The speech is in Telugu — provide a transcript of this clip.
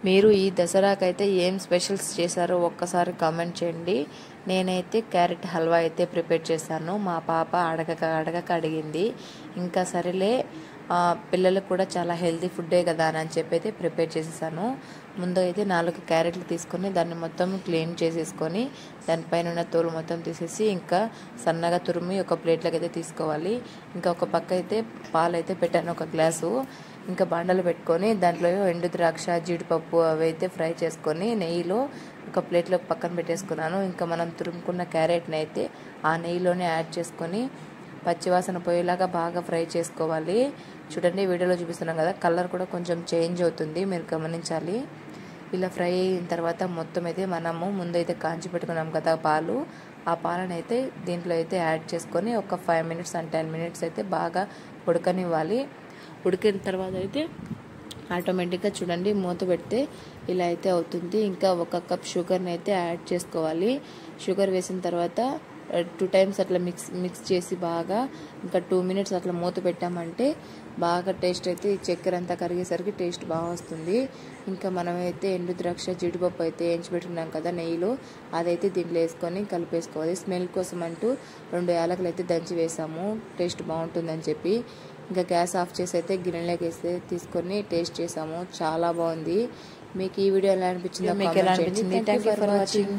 మీరు ఈ దసరాకైతే ఏం స్పెషల్స్ చేశారో ఒక్కసారి కామెంట్ చేయండి. నేనైతే క్యారెట్ హల్వా అయితే ప్రిపేర్ చేశాను. మా పాప అడగక అడిగింది. ఇంకా సరేలే, పిల్లలకు కూడా చాలా హెల్తీ ఫుడ్డే కదా అని చెప్పి అయితే ప్రిపేర్ చేసేసాను. ముందు అయితే 4 క్యారెట్లు తీసుకొని దాన్ని మొత్తం క్లీన్ చేసేసుకొని దానిపైన ఉన్న తోలు మొత్తం తీసేసి ఇంకా సన్నగా తురిమి ఒక ప్లేట్లోకి అయితే తీసుకోవాలి. ఇంకా ఒక పక్క అయితే పాలు అయితే పెట్టాను, 1 గ్లాసు. ఇంకా బండలు పెట్టుకొని దాంట్లో ఎండు ద్రాక్ష, జీడిపప్పు అవి అయితే ఫ్రై చేసుకొని నెయ్యిలో ఒక ప్లేట్లో పక్కన పెట్టేసుకున్నాను. ఇంకా మనం తురుముకున్న క్యారెట్ని అయితే ఆ నెయ్యిలోనే యాడ్ చేసుకొని పచ్చివాసన పోయేలాగా బాగా ఫ్రై చేసుకోవాలి. చూడండి, వీడియోలో చూపిస్తున్నాం కదా, కలర్ కూడా కొంచెం చేంజ్ అవుతుంది, మీరు గమనించాలి. ఇలా ఫ్రై అయిన తర్వాత మొత్తం అయితే మనము ముందైతే కాంచి పెట్టుకున్నాం కదా పాలు, ఆ పాలను అయితే దీంట్లో అయితే యాడ్ చేసుకొని ఒక 5 మినిట్స్ అండ్ 10 మినిట్స్ అయితే బాగా ఉడకనివ్వాలి. ఉడికిన తర్వాత అయితే ఆటోమేటిక్గా చూడండి మూత పెడితే ఇలా అయితే అవుతుంది. ఇంకా 1 కప్ షుగర్ని అయితే యాడ్ చేసుకోవాలి. షుగర్ వేసిన తర్వాత 2 టైమ్స్ అట్లా మిక్స్ చేసి బాగా ఇంకా 2 మినిట్స్ అట్లా మూత పెట్టామంటే బాగా టేస్ట్ అయితే ఈ చక్కెర అంతా కరిగేసరికి టేస్ట్ బాగా వస్తుంది. ఇంకా మనమైతే ఎండు ద్రాక్ష, జీడిపప్పు అయితే వేయించి పెట్టుకున్నాం కదా నెయ్యిలో, అదైతే దీంట్లో వేసుకొని కలిపేసుకోవాలి. స్మెల్ కోసం అంటూ 2 యాలకులు అయితే దంచి వేసాము, టేస్ట్ బాగుంటుందని చెప్పి. ఇంకా గ్యాస్ ఆఫ్ చేసి అయితే గిన్నెలోకి వేస్తే తీసుకొని టేస్ట్ చేసాము, చాలా బాగుంది. మీకు ఈ వీడియో ఎలా అనిపించిందో, థ్యాంక్ యూ ఫర్ వాచింగ్.